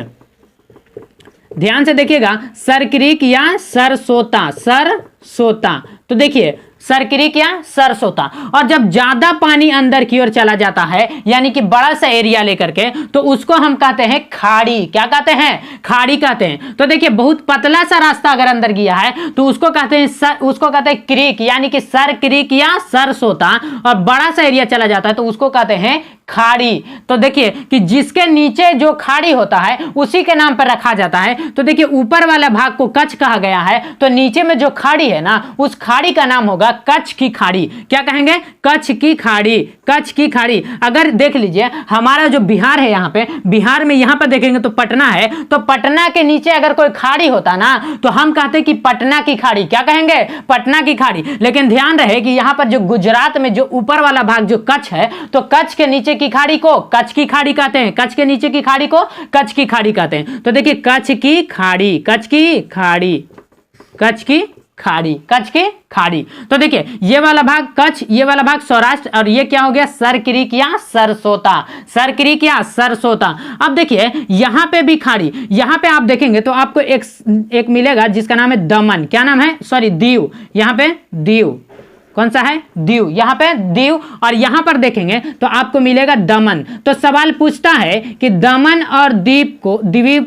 ध्यान से देखिएगा, सर क्रीक या सरसोता, सरसोता। तो देखिए सर क्रीक या सरसोता। और जब ज्यादा पानी अंदर की ओर चला जाता है यानी कि बड़ा सा एरिया लेकर के, तो उसको हम कहते हैं खाड़ी। क्या कहते हैं, खाड़ी कहते हैं। तो देखिए बहुत पतला सा रास्ता अगर अंदर गया है तो उसको कहते हैं उसको कहते हैं क्रीक, यानी कि सर क्रीक या सरसोता। और बड़ा सा एरिया चला जाता है तो उसको कहते हैं खाड़ी। तो देखिए कि जिसके नीचे जो खाड़ी होता है उसी के नाम पर रखा जाता है। तो देखिए ऊपर वाला भाग को कच्छ कहा गया है, तो नीचे में जो खाड़ी है ना उस खाड़ी खाड़ी का नाम होगा कच्छ की खाड़ी। क्या कहेंगे? कच्छ की खाड़ी, कच्छ की खाड़ी। अगर देख लीजिए हमारा जो बिहार है, यहाँ पे बिहार में यहाँ पर देखेंगे तो पटना है, तो पटना के नीचे अगर कोई खाड़ी होता ना तो हम कहते कि पटना की खाड़ी। क्या कहेंगे? पटना की खाड़ी। लेकिन ध्यान रहे कि यहाँ पर जो गुजरात में जो ऊपर वाला भाग जो कच्छ है, तो कच्छ के नीचे की खाड़ी को कच्छ की खाड़ी कहते हैं, कच्छ के नीचे की खाड़ी को कच्छ की खाड़ी कहते हैं। तो देखिए कच्छ की खाड़ी, कच्छ की खाड़ी, कच्छ की खाड़ी, कच्छ की खाड़ी। तो देखिए ये वाला भाग कच्छ, ये वाला भाग सौराष्ट्र, और ये क्या हो गया? सरक्रिक या सरसोता, सरक्रिक या सरसोता। अब देखिए यहां पे भी खाड़ी, यहां पे आप देखेंगे तो आपको एक मिलेगा जिसका नाम है दमन। क्या नाम है? सॉरी, दीव। यहां पे दीव, कौन सा है? दीव। यहां पे दीव, और यहां पर देखेंगे तो आपको मिलेगा दमन। तो सवाल पूछता है कि दमन और द्वीप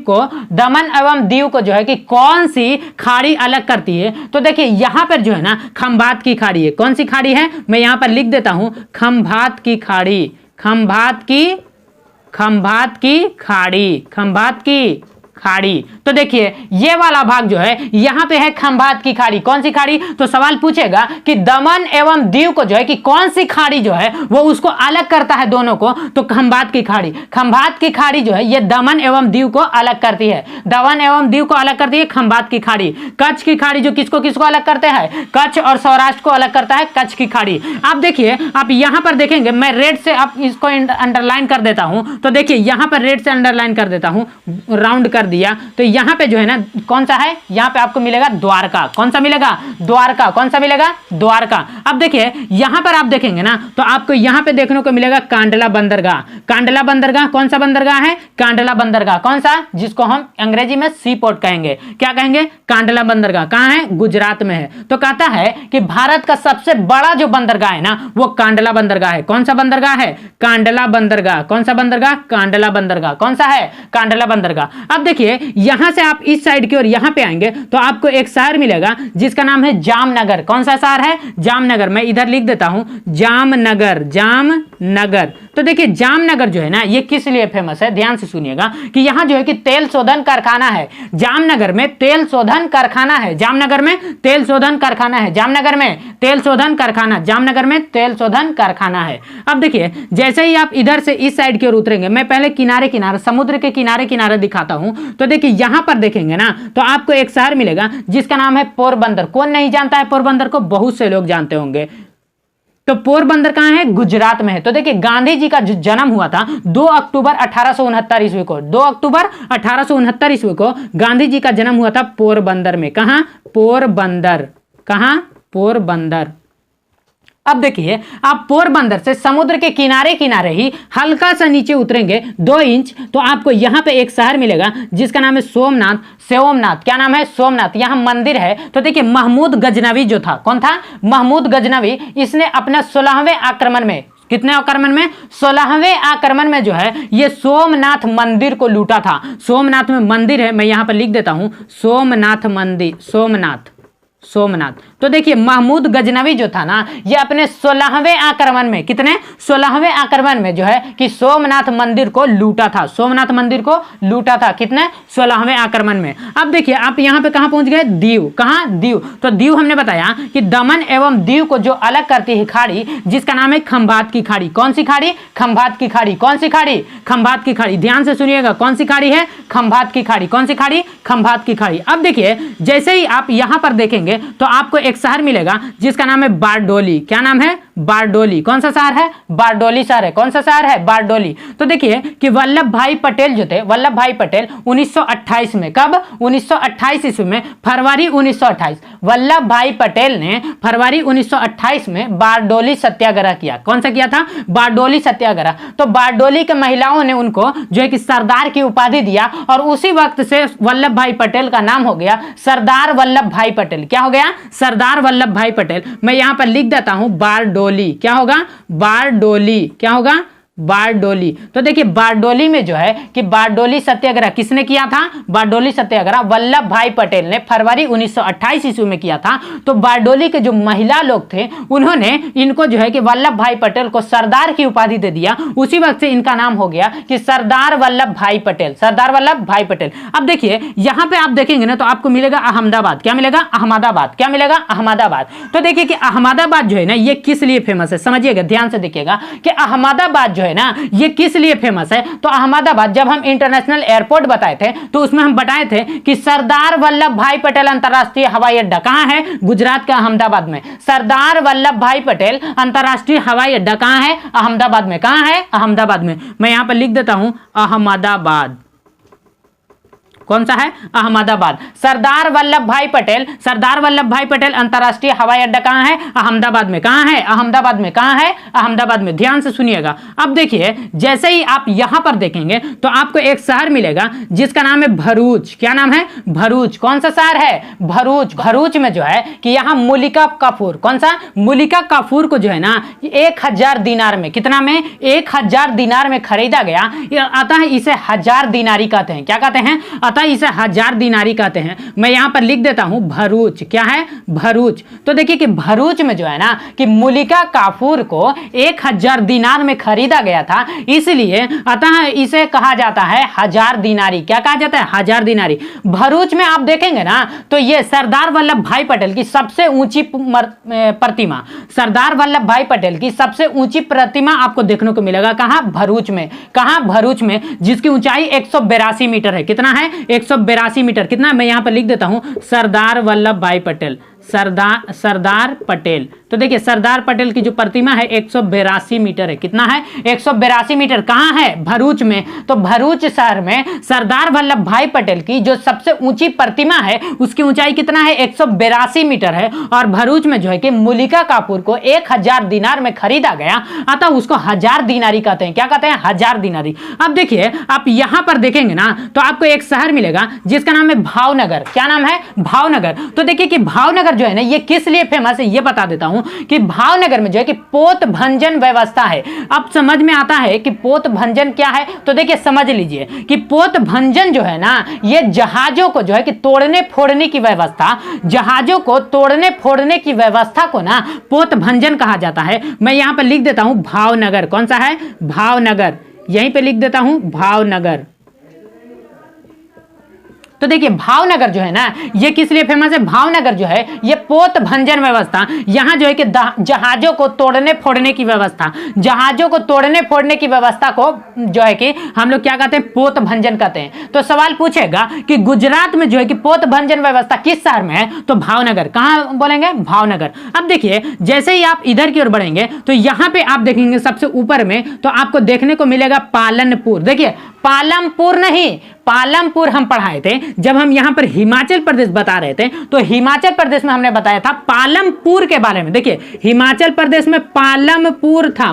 को दमन एवं दीव को जो है कि कौन सी खाड़ी अलग करती है? तो देखिए यहां पर जो है ना खंभात की खाड़ी है। कौन सी खाड़ी है? मैं यहां पर लिख देता हूं, खंभात की खाड़ी, खंभात की खाड़ी, खंभात की खाड़ी। तो देखिए ये वाला भाग जो है यहां पे है खंभात की खाड़ी। कौन सी खाड़ी? तो सवाल पूछेगा कि दमन एवं दीव को जो है कि कौन सी खाड़ी जो है वो उसको अलग करता है दोनों को, तो खंभात की खाड़ी। खंभात की खाड़ी जो है ये दमन एवं दीव को अलग करती है, दमन एवं दीव को अलग करती है खंभात की खाड़ी। कच्छ की खाड़ी जो किसको किसको अलग करते हैं? कच्छ और सौराष्ट्र को अलग करता है कच्छ की खाड़ी। आप देखिए, आप यहां पर देखेंगे, मैं रेड से आप इसको अंडरलाइन कर देता हूं, तो देखिए यहां पर रेड से अंडरलाइन कर देता हूं, राउंड कर दिया, तो यहां पे जो है ना कौन सा है? यहां पे आपको मिलेगा द्वारका। कौन सा मिलेगा? द्वारका। कौन सा मिलेगा? द्वारका। अब देखिए यहां पर आप देखेंगे ना तो आपको यहां पे देखने को मिलेगा कांडला बंदरगाह। कांडला बंदरगाह कौन सा बंदरगाह है? कांडला बंदरगाह। कौन सा? जिसको हम अंग्रेजी में सी पोर्ट कहेंगे। क्या कहेंगे? कांडला बंदरगाह। कहां है? गुजरात में है। तो कहता है कि भारत का सबसे बड़ा जो बंदरगाह है ना वो कांडला बंदरगाह है। कौन सा बंदरगाह है? कांडला बंदरगाह। कौन सा बंदरगाह? कांडला बंदरगाह। कौन सा है? कांडला बंदरगाह। अब देखिए यहां से आप इस साइड की ओर यहां पे आएंगे तो आपको एक शहर मिलेगा जिसका नाम है जामनगर। कौन सा शहर है? जामनगर। मैं इधर लिख देता हूं जामनगर, जामनगर। तो देखिए जामनगर जो है ना ये किस लिए फेमस है? ध्यान से सुनिएगा कि यहां जो है कि तेल शोधन कारखाना है। जामनगर में तेल शोधन कारखाना है, जामनगर में तेल शोधन कारखाना है, जामनगर में तेल शोधन कारखाना, जामनगर में तेल शोधन कारखाना है। अब देखिए जैसे ही आप इधर से इस साइड की ओर उतरेंगे, मैं पहले किनारे किनारे समुद्र के किनारे किनारे दिखाता हूं, तो देखिए यहां पर देखेंगे ना तो आपको एक शहर मिलेगा जिसका नाम है पोरबंदर। कौन नहीं जानता है पोरबंदर को? बहुत से लोग जानते होंगे। तो पोरबंदर कहां है? गुजरात में है। तो देखिए गांधी जी का जो जन्म हुआ था 2 अक्टूबर 1869 ईस्वी को, 2 अक्टूबर 1869 ईस्वी को गांधी जी का जन्म हुआ था पोरबंदर में। कहां? पोरबंदर। कहां? पोरबंदर। अब देखिए आप पोरबंदर से समुद्र के किनारे किनारे ही हल्का सा नीचे उतरेंगे 2 इंच तो आपको यहां पे एक शहर मिलेगा जिसका नाम है सोमनाथ। सोमनाथ। क्या नाम है? सोमनाथ। यहां मंदिर है। तो देखिए महमूद गजनवी जो था, कौन था? महमूद गजनवी। इसने अपना 16वें आक्रमण में, कितने आक्रमण में? 16वें आक्रमण में जो है ये सोमनाथ मंदिर को लूटा था। सोमनाथ में मंदिर है, मैं यहां पर लिख देता हूं सोमनाथ मंदिर, सोमनाथ, सोमनाथ। तो देखिए महमूद गजनवी जो था ना ये अपने 16वें आक्रमण में, कितने? 16वें आक्रमण में जो है कि सोमनाथ मंदिर को लूटा था, सोमनाथ मंदिर को लूटा था। कितने? 16वें आक्रमण में। अब देखिए आप यहां पे कहां पहुंच गए? दीव। कहां? दीव। तो दीव हमने बताया कि दमन एवं दीव को जो अलग करती है खाड़ी जिसका नाम है खंभात की खाड़ी। कौन सी खाड़ी? खंभात की खाड़ी। कौन सी खाड़ी? खंभात की खाड़ी। ध्यान से सुनिएगा, कौन सी खाड़ी है? खंभात की खाड़ी। कौन सी खाड़ी? खंभात की खाड़ी। अब देखिए जैसे ही आप यहां पर देखेंगे तो आपको एक शहर मिलेगा जिसका नाम है बारडोली। क्या नाम है? बारडोली। कौन सा शहर है? बारडोली शहर है। कौन सा शहर है? बारडोली। तो देखिए कि वल्लभ भाई पटेल जो थे, वल्लभ भाई पटेल 1928 में, कब? 1928 ईस्वी में, फरवरी 1928, वल्लभ भाई पटेल ने फरवरी 1928 में बारडोली सत्याग्रह किया। कौन सा किया था? बारडोली सत्याग्रह। तो बारडोली के महिलाओं ने उनको जो है कि सरदार की उपाधि दिया और उसी वक्त से वल्लभ भाई पटेल का नाम हो गया सरदार वल्लभ भाई पटेल। क्या हो गया? सरदार वल्लभ भाई पटेल। मैं यहां पर लिख देता हूं बारडोली। क्या होगा? बारडोली। क्या होगा? बारडोली। तो देखिए बारडोली में जो है कि बारडोली सत्याग्रह किसने किया था? बारडोली सत्याग्रह वल्लभ भाई पटेल ने फरवरी 1928 ईस्वी में किया था। तो बारडोली के जो महिला लोग थे उन्होंने इनको जो है कि वल्लभ भाई पटेल को सरदार की उपाधि दे दिया। उसी वक्त से इनका नाम हो गया कि सरदार वल्लभ भाई पटेल, सरदार वल्लभ भाई पटेल। अब देखिए यहां पे आप देखेंगे ना तो आपको मिलेगा अहमदाबाद। क्या मिलेगा? अहमदाबाद। क्या मिलेगा? अहमदाबाद। तो देखिए कि अहमदाबाद जो है ना ये किस लिए फेमस है, समझिएगा, ध्यान से देखिएगा कि अहमदाबाद जो है ना ये किस लिए फेमस है। तो अहमदाबाद जब हम इंटरनेशनल एयरपोर्ट बताए थे तो उसमें हम बताए थे कि सरदार वल्लभ भाई पटेल अंतरराष्ट्रीय हवाई अड्डा कहां है? गुजरात के अहमदाबाद में। सरदार वल्लभ भाई पटेल अंतरराष्ट्रीय हवाई अड्डा कहां है? अहमदाबाद में। कहां है? अहमदाबाद में। मैं यहां पर लिख देता हूं अहमदाबाद। कौन सा है? अहमदाबाद। सरदार वल्लभ भाई पटेल, सरदार वल्लभ भाई पटेल अंतरराष्ट्रीय हवाई अड्डा कहां है? अहमदाबाद में। कहां है? अहमदाबाद में। कहां है? अहमदाबाद में। ध्यान से सुनिएगा। अब देखिए जैसे ही आप यहां पर देखेंगे तो आपको एक शहर मिलेगा जिसका नाम है भरूच। क्या नाम है? भरूच। कौन सा शहर है? भरूच। भरूच में जो है कि यहां मल्लिका कफूर, कौन सा? मल्लिका कफूर को जो है ना 1000 दिनार में, कितना में? 1000 दिनार में खरीदा गया। अतः इसे हजार दिनारी कहते हैं। क्या कहते हैं? अतः इसे हजार दिनारी कहते हैं। मैं यहां पर लिख देता हूं भरूच। क्या है? भरूच। तो देखिए कि भरूच में जो है ना कि मल्लिका काफूर को 1000 दिनार में खरीदा गया था, इसलिए अतः इसे कहा जाता है हजार दिनारी। क्या कहा जाता है? हजार दिनारी। भरूच में आप देखेंगे ना तो ये सरदार वल्लभ भाई पटेल की सबसे ऊंची प्रतिमा, सरदार वल्लभ भाई पटेल की सबसे ऊंची प्रतिमा आपको देखने को मिलेगा। कहां? भरूच में। कहां? भरूच में, जिसकी ऊंचाई 182 मीटर है। कितना है? 182 मीटर। कितना? मैं यहां पर लिख देता हूं सरदार वल्लभ भाई पटेल, सरदार पटेल। तो देखिए सरदार पटेल की जो प्रतिमा है 182 मीटर है। कितना है? 182 मीटर। कहां है? भरूच में। तो भरूच शहर में सरदार वल्लभ भाई पटेल की जो सबसे ऊंची प्रतिमा है उसकी ऊंचाई कितना है? 182 मीटर है। और भरूच में जो है कि मल्लिका काफूर को 1000 दिनार में खरीदा गया, अतः उसको हजार दिनारी कहते हैं। क्या कहते हैं? हजार दिनारी। अब देखिए आप यहां पर देखेंगे ना तो आपको एक शहर मिलेगा जिसका नाम है भावनगर। क्या नाम है? भावनगर। तो देखिए कि भावनगर जो है ना ये किस लिए फेमस है ये बता देता हूं कि भावनगर में जो है कि पोत भंजन व्यवस्था है। अब समझ में आता है कि पोत भंजन क्या है। तो देखिए समझ लीजिए कि पोत भंजन जो है ना ये जहाजों को जो है कि तोड़ने फोड़ने की व्यवस्था, जहाजों को तोड़ने फोड़ने की व्यवस्था को ना पोत भंजन कहा जाता है। मैं यहां पर लिख देता हूं भावनगर। कौन सा है? भावनगर। यहीं पे लिख देता हूं भावनगर। तो देखिए भावनगर जो है ना ये किस लिए फेमस है? भावनगर जो है ये पोत भंजन व्यवस्था, यहां जो है कि जहाजों को तोड़ने फोड़ने की व्यवस्था, जहाजों को तोड़ने फोड़ने की व्यवस्था को जो है कि हम लोग क्या कहते हैं? पोत भंजन कहते हैं। तो सवाल पूछेगा कि गुजरात में जो है कि पोत भंजन व्यवस्था किस शहर में है? तो भावनगर। कहां बोलेंगे? भावनगर। अब देखिए जैसे ही आप इधर की ओर बढ़ेंगे तो यहां पे आप देखेंगे सबसे ऊपर में तो आपको देखने को मिलेगा पालनपुर। देखिए पालमपुर नहीं, पालमपुर हम पढ़ाए थे जब हम यहां पर हिमाचल प्रदेश बता रहे थे। तो हिमाचल प्रदेश में हमने बताया था पालमपुर के बारे में। देखिए हिमाचल प्रदेश में पालमपुर था,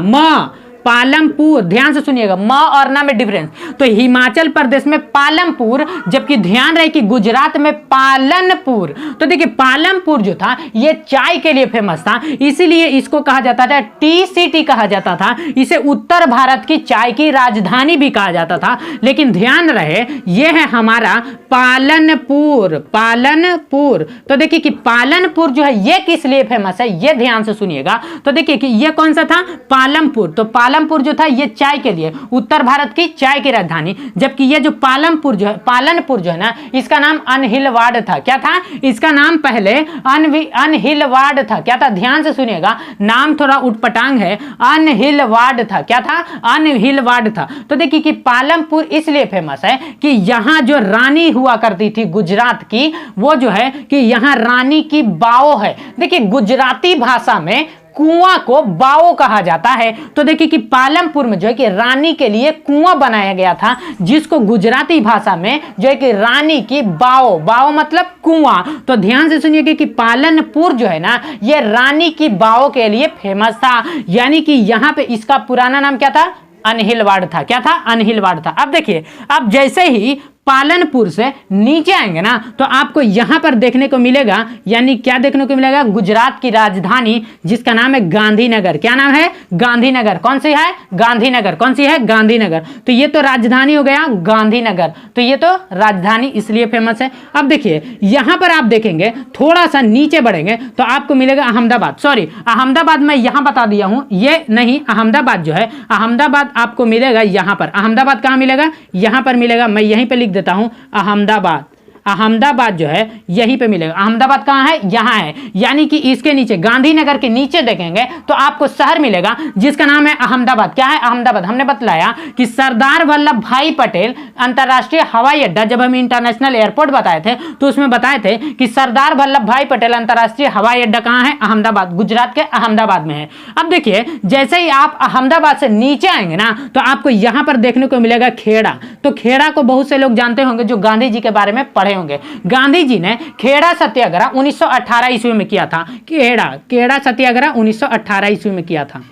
पालमपुर। ध्यान से सुनिएगा, म और ना में डिफरेंस। तो हिमाचल प्रदेश में पालमपुर, जबकि ध्यान रहे कि गुजरात में पालनपुर। तो देखिए पालमपुर जो था ये चाय के लिए फेमस था, इसीलिए इसको कहा जाता था टी सिटी कहा जाता था। इसे उत्तर भारत की चाय की राजधानी भी कहा जाता था। लेकिन ध्यान रहे ये है हमारा पालनपुर, पालनपुर। तो देखिए कि पालनपुर जो है ये किस लिए फेमस है ये ध्यान से सुनिएगा। तो देखिए कि ये कौन सा था? पालमपुर। तो पालमपुर जो था ये चाय के लिए, उत्तर भारत की चाय की राजधानी। जबकि ये जो पालनपुर जो है ना इसका नाम अनहिलवाड़ था। क्या था? इसका नाम पहले अनहिलवाड़ था। क्या था? ध्यान से सुनिएगा, नाम थोड़ा उटपटांग है। अनहिलवाड़ था। क्या था? अनहिलवाड़ था। तो देखिए कि पालमपुर इसलिए फेमस है कि यहां जो रानी हुआ करती थी गुजरात की, वो जो है कि यहां रानी की बाओ है। देखिए गुजराती भाषा में कुआं को बाओ कहा जाता है। तो देखिए कि पालमपुर में जो है कि रानी के लिए कुआं बनाया गया था, जिसको गुजराती भाषा में जो है कि रानी की बाओ, बाओ मतलब कुआं। तो ध्यान से सुनिए कि पालनपुर जो है ना ये रानी की बाओ के लिए फेमस था। यानी कि यहां पे इसका पुराना नाम क्या था? अनहिलवाड़ था। क्या था? अनहिलवाड़ था। अब देखिए अब जैसे ही पालनपुर से नीचे आएंगे ना तो आपको यहां पर देखने को मिलेगा, यानी क्या देखने को मिलेगा, गुजरात की राजधानी जिसका नाम है गांधीनगर। क्या नाम है? गांधीनगर। कौन सी है? गांधीनगर। कौन सी है? गांधीनगर। तो ये तो राजधानी हो गया गांधीनगर, तो ये तो राजधानी इसलिए फेमस है। अब देखिए यहां पर आप देखेंगे, थोड़ा सा नीचे बढ़ेंगे तो आपको मिलेगा अहमदाबाद। सॉरी, अहमदाबाद मैं यहां बता दिया हूं, ये नहीं, अहमदाबाद जो है, अहमदाबाद आपको मिलेगा यहां पर। अहमदाबाद कहां मिलेगा? यहां पर मिलेगा। मैं यहीं पे लिख देता हूं अहमदाबाद। अहमदाबाद जो है यहीं पे मिलेगा। अहमदाबाद कहाँ है? यहाँ है। यानी कि इसके नीचे, गांधीनगर के नीचे देखेंगे तो आपको शहर मिलेगा जिसका नाम है अहमदाबाद। क्या है? अहमदाबाद। हमने बतलाया कि सरदार वल्लभ भाई पटेल अंतरराष्ट्रीय हवाई अड्डा, जब हम इंटरनेशनल एयरपोर्ट बताए थे तो उसमें बताए थे कि सरदार वल्लभ भाई पटेल अंतरराष्ट्रीय हवाई अड्डा कहाँ है? अहमदाबाद, गुजरात के अहमदाबाद में है। अब देखिए जैसे ही आप अहमदाबाद से नीचे आएंगे ना तो आपको यहां पर देखने को मिलेगा खेड़ा। तो खेड़ा को बहुत से लोग जानते होंगे जो गांधी जी के बारे में पढ़े होंगे। गांधी जी ने खेड़ा सत्याग्रह 1918 ईस्वी में किया था। खेड़ा सत्याग्रह 1918 ईस्वी में किया था।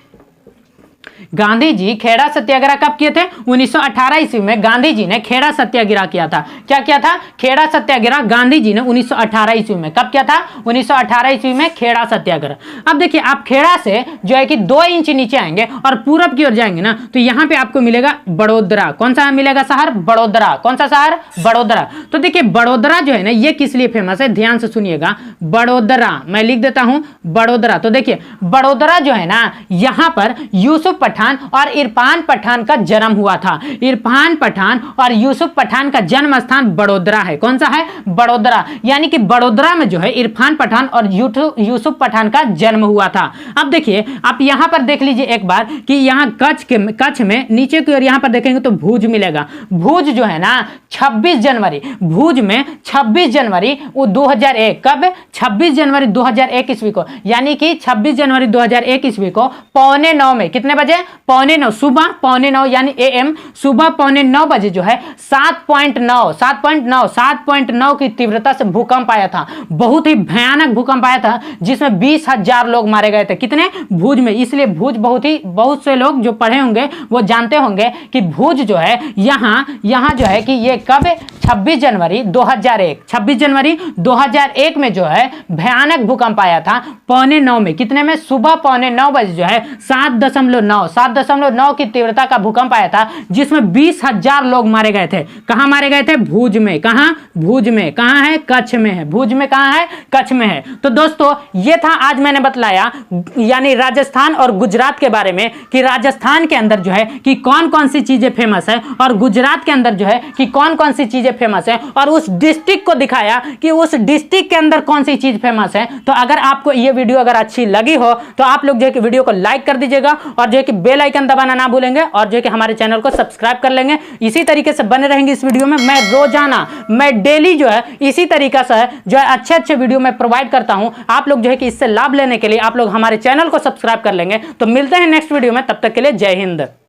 गांधी जी खेड़ा सत्याग्रह कब किए थे? 1918 ईस्वी में गांधी जी ने खेड़ा सत्याग्रह किया था। क्या किया था? खेड़ा सत्याग्रह गांधी जी ने 1918 ईस्वी में। कब किया था? 1918 ईस्वी में खेड़ा सत्याग्रह। अब देखिए आप खेड़ा से जो है कि 2 इंच नीचे आएंगे और पूरब की ओर जाएंगे ना तो यहां पे आपको मिलेगा बड़ोदरा। कौन सा मिलेगा शहर? बड़ोदरा। कौन सा शहर? बड़ोदरा। तो देखिए बड़ोदरा जो है ना ये किस लिए फेमस है, ध्यान से सुनिएगा। बड़ोदरा मैं लिख देता हूं बड़ोदरा। तो देखिए बड़ोदरा जो है ना यहां पर यूसुफ पठान और इरफान पठान का जन्म हुआ था। इरफान पठान और यूसुफ पठान का जन्म स्थान बड़ोदरा है। कौन सा है? बड़ोदरा। यानी कि बड़ोदरा में जो है इरफान पठान और यूसुफ पठान का जन्म हुआ था। अब देखिए आप यहां पर देख लीजिए एक बार कि यहां कच्छ में नीचे की ओर यहां पर देखेंगे तो भुज मिलेगा। भुज जो है ना 26 जनवरी, भुज में 26 जनवरी 2001, कब? 26 जनवरी 2001 ईस्वी को, यानी कि 26 जनवरी 2001 ईस्वी को 8:45 में, कितने बजे? 8:45 सुबह 8:45 यानी AM, सुबह 8:45 बजे जो है 7.9 की तीव्रता से भूकंप आया था। बहुत ही भयानक भूकंप आया था जिसमें 20,000 लोग मारे गए थे। कितने? भुज में। इसलिए भुज बहुत से लोग जो पढ़े होंगे वो जानते होंगे कि भुज जो है यहां जो है कि ये कब? 26 जनवरी 2001, 26 जनवरी 2001 में जो है भयानक भूकंप आया था 8:45 में। कितने में? सुबह 8:45 बजे जो है 7.9 की तीव्रता का भूकंप आया था जिसमें 20,000 लोग मारे गए थे। कहां मारे गए थे? भुज में। कहां? भुज में। कहां है? कच्छ में है। भुज में कहां है? कच्छ में है। तो दोस्तों ये था आज मैंने बतलाया यानी राजस्थान और गुजरात के बारे में कि राजस्थान के अंदर जो है कि कौन कौन सी चीजें फेमस है और गुजरात के अंदर जो है कि कौन कौन सी चीजें फेमस है, और उस डिस्ट्रिक्ट को दिखाया कि उस डिस्ट्रिक्ट के अंदर कौन सी चीज फेमस है। तो अगर आपको ये वीडियो अगर अच्छी लगी हो तो आप लोग जो है कि वीडियो को लाइक कर दीजिएगा और जो है कि बेल आइकन दबाना ना भूलेंगे और जो है कि हमारे चैनल को सब्सक्राइब कर लेंगे। इसी तरीके से बने रहेंगे इस वीडियो में। मैं रोजाना, मैं डेली जो है इसी तरीके से जो है अच्छे वीडियो में प्रोवाइड करता हूं। आप लोग जो है कि इससे लाभ लेने के लिए आप लोग हमारे चैनल को सब्सक्राइब कर लेंगे। तो मिलते हैं नेक्स्ट वीडियो में, तब तक के लिए जय हिंद।